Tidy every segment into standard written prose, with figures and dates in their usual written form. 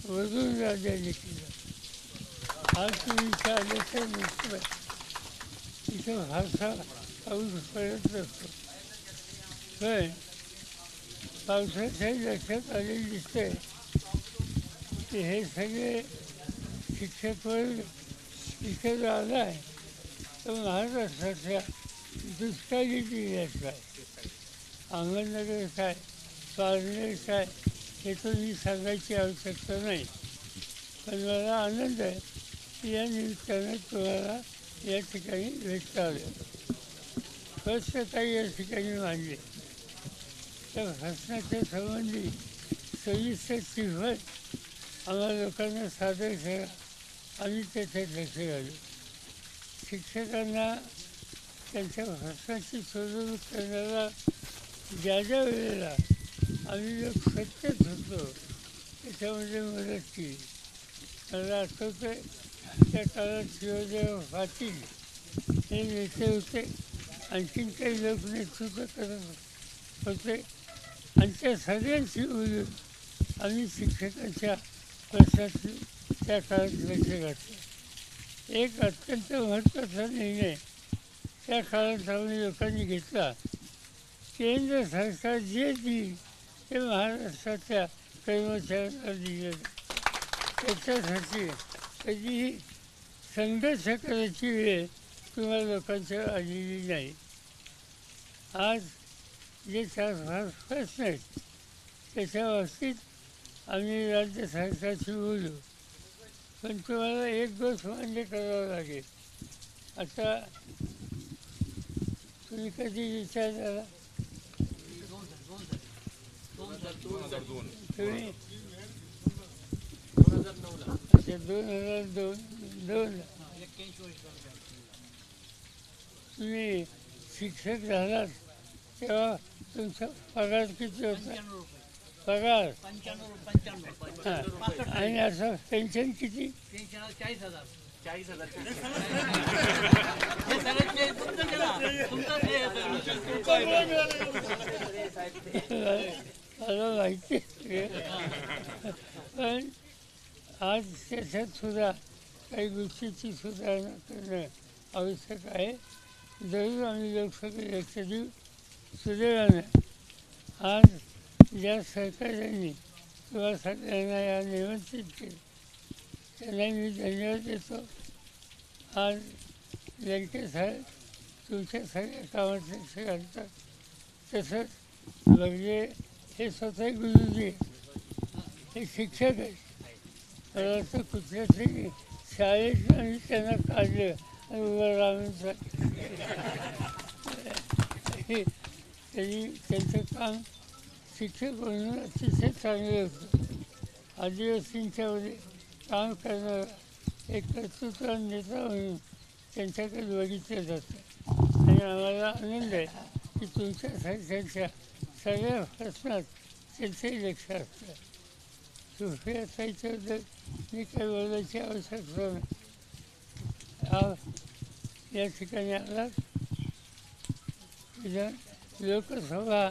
वरून राज्याने केलं. आज तुम्ही विचारलं तर नुसतं इथं फारसा पाऊस पडत नसतो, पण पावसाच्या लक्षात आलेलं दिसतंय की हे सगळे शिक्षक वर्ग इथे आला आहे तर महाराष्ट्राच्या दुष्काळी जिल्ह्यात काय, अहमदनगर काय, पारनेर काय, हे तुम्ही सांगायची आवश्यकता नाही. पण मला आनंद आहे की या निमित्तानं तुम्हाला या ठिकाणी भेटता आलं. स्पष्टता या ठिकाणी मांडली. त्या भाषणाच्या संबंधी सविस्तर चिठ्ठी आम्हा लोकांना सादर करा. आम्ही त्याच्यात लक्ष घालू. शिक्षकांना त्यांच्या भाषणाची सोडवणूक करण्याला ज्या ज्या वेळेला आम्ही लोक सत्यच होतो त्याच्यामध्ये मदत केली. मला आठवतं त्या काळात शिवदेव पाटील हे नेते होते, आणखीन काही लोक नेतृत्व करत होते आणि त्या सगळ्यांशी बोलून आम्ही शिक्षकांच्या प्रश्नाची त्या काळात लक्ष घातलं. एक अत्यंत महत्त्वाचा निर्णय त्या काळात आम्ही लोकांनी घेतला. केंद्र सरकार जे देईल ते महाराष्ट्राच्या कर्मचाऱ्यांना दिलं. त्याच्यासाठी कधीही संघर्ष करायची वेळ तुम्हाला लोकांच्या आलेली नाही. आज जे 4-5 प्रश्न आहेत त्याच्या बाबतीत आम्ही राज्य सरकारशी बोलू, पण तुम्हाला एक गोष्ट मान्य करावं लागेल. आता तुम्ही कधी विचार झाला तुम्ही? अच्छा, 2002 तुम्ही शिक्षक झालात तेव्हा तुमचा पगार किती होता? पगार 95 हां, आणि असं पेन्शन किती? 40,000. मला माहिती आहे. पण आज त्याच्यात सुद्धा काही गोष्टीची सुधारणा करणं आवश्यक आहे. जरूर आम्ही लोकसभेत लक्ष देऊ. सुदैवानं आज ज्या सरकारांनी किंवा सगळ्यांना या निमंत्रित केलं त्यांना मी धन्यवाद देतो. आज लंके साहेब तुमच्या सगळ्या कामात लक्ष घालतात. तसंच म्हणजे हे स्वतः गुरुजी हे शिक्षक आहेत. मला वाटतं कुठल्या तरी शाळेत आम्ही त्यांना काढलं आणि उभं राहून तरी त्यांचं काम शिक्षक म्हणून अतिशय चांगलं होतं. आदिवासींच्यामध्ये काम करणारा एक कर्तृत्व नेता म्हणून त्यांच्याकडे बघितलं जातं आणि आम्हाला आनंद आहे की तुमच्यासारख्यांच्या सगळ्या प्रश्नात त्यांचंही लक्ष असतं. सुप्रिया ताईच्याबद्दल मी काही बोलायची आवश्यकता नाही. या ठिकाणी आलात लोकसभा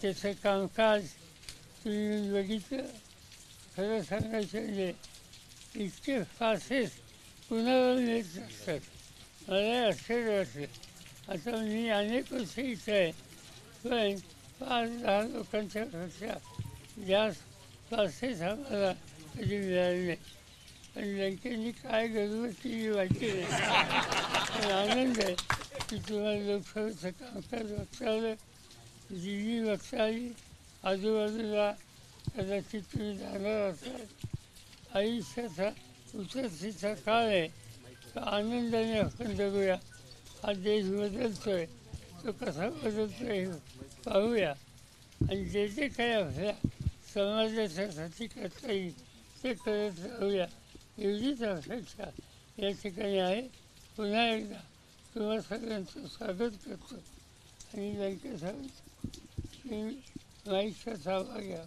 त्याचं कामकाज तुम्ही बघितलं. खरं सांगायचं म्हणजे इतके पासेस कुणाला मिळत नसतात. मला आश्चर्य वाटलं. आता मी अनेक वर्ष इथं आहे, पण 5-10 लोकांच्या पेक्षा जास्त पासेस आम्हाला कधी मिळाले नाही. पण लंकेंनी काय गडबड केली माहिती नाही. पण आनंद आहे की तुम्हाला लोकसभेचं कामकाज बघता आलं, दिल्ली बघता आली. आजूबाजूला कदाचित तुम्ही जाणार असाल. आयुष्याचा उतरतीचा काळ आहे, तर आनंदाने आपण जगूया. हा देश बदलतोय, तो कसा बदलतोय हे पाहूया आणि जे जे काही आपल्या समाजाच्यासाठी करता येईल ते करत राहूया. एवढीच अपेक्षा या ठिकाणी आहे. पुन्हा एकदा तुम्हा सगळ्यांचं स्वागत करतो आणि लंके साहेब माईकचा ताबा घ्या.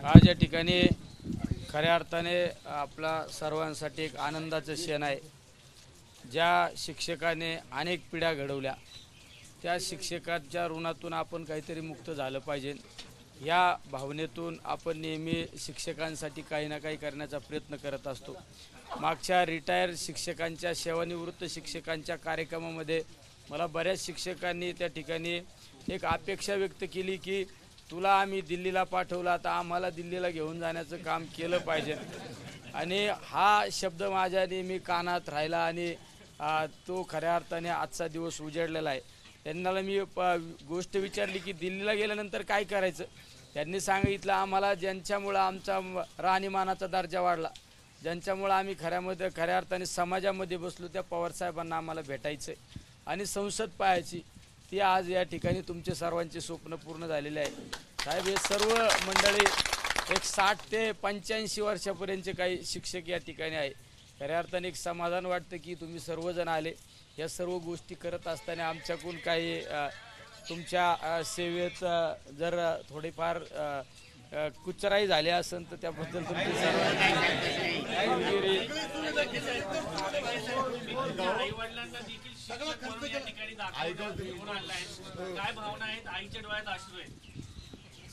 आज या ठिकाणी खऱ्या अर्थाने आपला सर्वांसाठी एक आनंदाचं क्षण आहे. ज्या शिक्षकाने अनेक पिढ्या घडवल्या त्या शिक्षकांच्या ऋणातून आपण काहीतरी मुक्त झालं पाहिजे. या भावनेतून आपण नेहमी शिक्षकांसाठी काही ना काही करण्याचा प्रयत्न करत असतो. मागच्या रिटायर शिक्षकांच्या सेवानिवृत्त शिक्षकांच्या कार्यक्रमामध्ये मला बऱ्याच शिक्षकांनी त्या ठिकाणी एक अपेक्षा व्यक्त केली की तुला आम्ही दिल्लीला पाठवलं, आता आम्हाला दिल्लीला घेऊन जाण्याचं काम केलं पाहिजे. आणि हा शब्द माझ्या नेहमी कानात राहिला आणि तो खऱ्या अर्थाने आजचा दिवस उजाडलेला आहे. त्यांना मी गोष्ट विचारली की दिल्लीला गेल्यानंतर काय करायचं. त्यांनी सांगितलं आम्हाला ज्यांच्यामुळं आमचा राहणीमानाचा दर्जा वाढला, ज्यांच्यामुळं आम्ही खऱ्या अर्थाने समाजामध्ये बसलो त्या पवारसाहेबांना आम्हाला भेटायचं आहे आणि संसद पाहायची. ती आज या ठिकाणी तुमचे सर्वांचे स्वप्न पूर्ण झालेले आहे. साहेब हे सर्व मंडळी एक 60 ते 85 वर्षापर्यंतचे काही शिक्षक या ठिकाणी आहे. खऱ्या अर्थाने एक समाधान वाटतं की तुम्ही सर्वजण आले. या सर्व गोष्टी करत असताना आमच्याकडून काही तुमच्या सेवेत जर थोडीफार कुचराई झाली असेल तर त्याबद्दल तुमची सर्वांची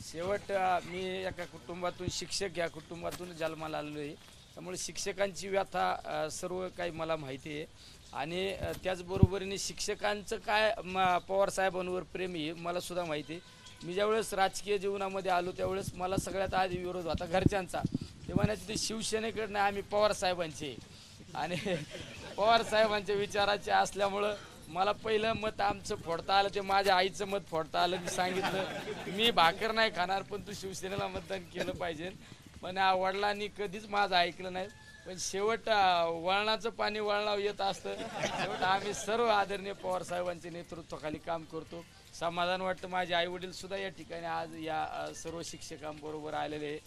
शेवट मी एका कुटुंबातून शिक्षक या कुटुंबातून जन्माला आलेलो आहे. त्यामुळे शिक्षकांची व्यथा सर्व काही मला माहिती आहे आणि त्याचबरोबरीने शिक्षकांचं काय पवारसाहेबांवर प्रेम आहे मला सुद्धा माहिती आहे. मी ज्यावेळेस राजकीय जीवनामध्ये आलो त्यावेळेस मला सगळ्यात आधी विरोध होता घरच्यांचा. ते म्हणायचे ते शिवसेनेकडनं आम्ही पवारसाहेबांचे आणि पवारसाहेबांच्या विचाराचे असल्यामुळं मला पहिलं मत आमचं फोडता आलं ते माझ्या आईचं मत फोडता आलं. मी सांगितलं मी भाकर नाही खाणार पण तू शिवसेनेला मतदान केलं पाहिजे. पण वडिलांनी कधीच माझं ऐकलं नाही. पण शेवट वळणाचं पाणी वळणावर येत असतं. शेवट आम्ही सर्व आदरणीय पवारसाहेबांच्या नेतृत्वाखाली काम करतो. समाधान वाटतं. माझे आईवडील सुद्धा या ठिकाणी आज या सर्व शिक्षकांबरोबर आलेले आहे.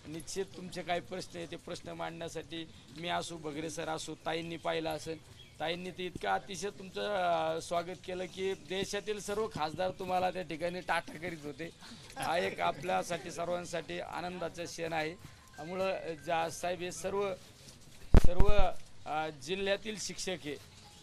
निश्चित तुमचे काही प्रश्न आहे ते प्रश्न मांडण्यासाठी मी असो, बगरे सर असो, ताईंनी पाहिलं असेल. ताईंनी ते इतकं अतिशय तुमचं स्वागत केलं की देशातील सर्व खासदार तुम्हाला त्या ठिकाणी टाटा करीत होते. हा एक आपल्यासाठी सर्वांसाठी आनंदाचा क्षण आहे. त्यामुळं साहेब हे सर्व जिल्ह्यातील शिक्षक आहे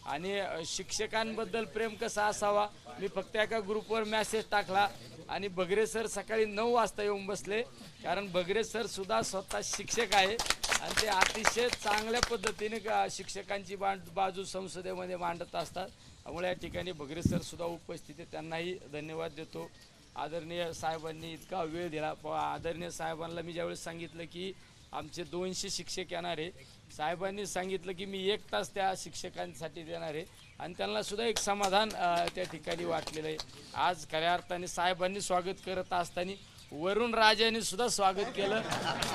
आणि शिक्षकांबद्दल प्रेम कसा असावा. मी फक्त एका ग्रुपवर मेसेज टाकला आणि बगरे सर सकाळी 9 वाजता येऊन बसले. कारण बगरे सर सुद्धा स्वतः शिक्षक आहे आणि ते अतिशय चांगल्या पद्धतीने शिक्षकांची बाजू संसदेमध्ये मांडत असतात. त्यामुळे या ठिकाणी बगरे सर सुद्धा उपस्थित आहे. त्यांनाही धन्यवाद देतो. आदरणीय साहेबांनी इतका वेळ दिला. आदरणीय साहेबांना मी ज्यावेळेस सांगितलं की आमचे 200 शिक्षक येणार आहे, साहेबांनी सांगितलं की मी 1 तास त्या शिक्षकांसाठी देणार आहे आणि त्यांना सुद्धा एक समाधान त्या ठिकाणी वाटलेलं आहे. आज खऱ्या अर्थाने साहेबांनी स्वागत करत असताना वरुण राजांनी सुद्धा स्वागत केलं.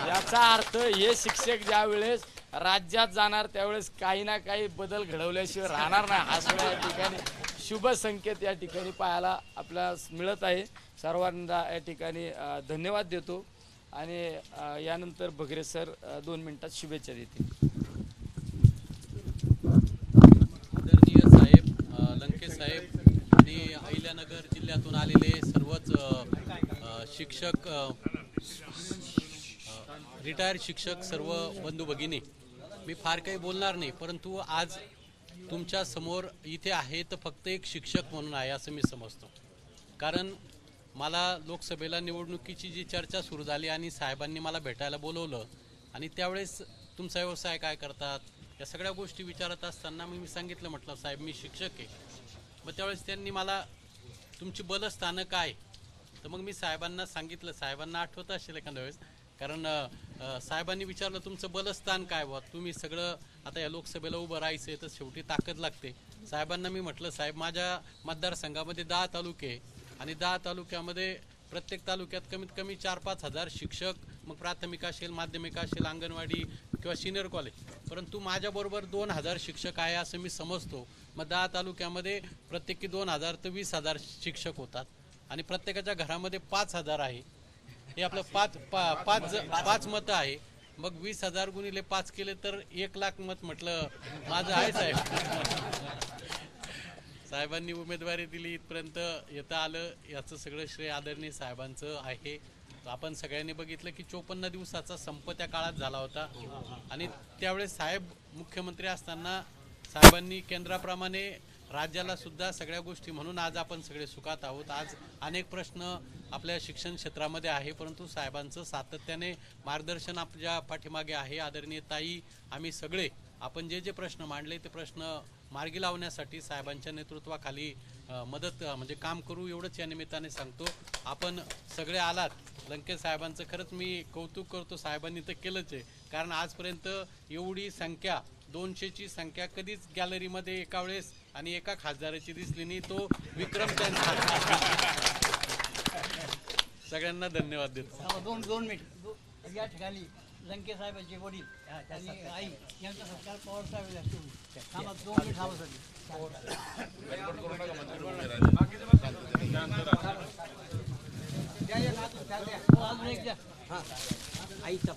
याचा अर्थ हे शिक्षक ज्या वेळेस राज्यात जाणार त्यावेळेस काही ना काही बदल घडवल्याशिवाय राहणार नाही. हा सुद्धा या ठिकाणी शुभ संकेत या ठिकाणी पाहायला आपल्याला मिळत आहे. सर्वांना या ठिकाणी धन्यवाद देतो आणि यानंतर बगरे सर 2 मिनिटात शुभेच्छा देतील. आदरणीय साहेब, लंके साहेब आणि अहिल्यानगर जिल्ह्यातून आलेले सर्वच शिक्षक, रिटायर शिक्षक, सर्व बंधू भगिनी, मी फार काही बोलणार नाही. परंतु आज तुमच्या समोर इथे आहे तर फक्त एक शिक्षक म्हणून आहे असं मी समजतो. कारण मला लोकसभेला निवडणुकीची जी चर्चा सुरू झाली आणि साहेबांनी मला भेटायला बोलवलं आणि त्यावेळेस तुमचा व्यवसाय काय करतात या सगळ्या गोष्टी विचारत असताना मी सांगितलं, म्हटलं साहेब मी शिक्षक आहे. मग त्यावेळेस त्यांनी मला तुमची बलस्थानं काय, तर मग मी साहेबांना सांगितलं. साहेबांना आठवत असेल एखाद्या वेळेस, कारण साहेबांनी विचारलं तुमचं बलस्थान काय बुवा, तुम्ही सगळं आता या लोकसभेला उभं राहायचं तर शेवटी ताकद लागते. साहेबांना मी म्हटलं साहेब माझ्या मतदारसंघामध्ये 10 तालुके आहे आणि 10 तालुक्यामध्ये प्रत्येक तालुक्यात कमीत कमी 4-5 हजार शिक्षक, मग प्राथमिक असेल, माध्यमिक असेल, अंगणवाडी किंवा सिनियर कॉलेज, परंतु माझ्याबरोबर 2000 शिक्षक आहे असं मी समजतो. मग 10 तालुक्यामध्ये प्रत्येकी 2000 तर 20,000 शिक्षक होतात आणि प्रत्येकाच्या घरामध्ये 5000 आहे. हे आपलं 5 मतं आहे. मग 20,000 गुणिले 5 केले तर 1,00,000 मत म्हटलं माझं आहे साहेब. साहेबांनी उमेदवारी दिली, इथपर्यंत येता आलं, याचं सगळं श्रेय आदरणीय साहेबांचं आहे. आपण सगळ्यांनी बघितलं की 54 दिवसाचा संप त्या काळात झाला होता आणि त्यावेळेस साहेब मुख्यमंत्री असताना साहेबांनी केंद्राप्रमाणे राज्याला सुद्धा सगळ्या गोष्टी म्हणून आज आपण सगळे सुखात आहोत. आज अनेक प्रश्न आपल्या शिक्षण क्षेत्रामध्ये आहे, परंतु साहेबांचं सातत्याने मार्गदर्शन आपल्या पाठीमागे आहे. आदरणीय ताई, आम्ही सगळे आपण जे जे प्रश्न मांडले ते प्रश्न मार्गी लावण्यासाठी साहेबांच्या नेतृत्वाखाली मदत म्हणजे काम करू, एवढंच या निमित्ताने सांगतो. आपण सगळे आलात, लंके साहेबांचं खरंच मी कौतुक करतो. साहेबांनी तर केलंच आहे, कारण आजपर्यंत एवढी संख्या 200ची संख्या कधीच गॅलरीमध्ये एका वेळेस आणि एका खासदाराची दिसली नाही. तो विक्रम त्यांचा. सगळ्यांना धन्यवाद देतो. दोन मिनिट. या ठिकाणी लंके साहेबांचे वडील आणि आई यांचा सत्कार पवार साहेब थांबा 2 मिनिट थांबा सर. अजून एक द्या. आईचा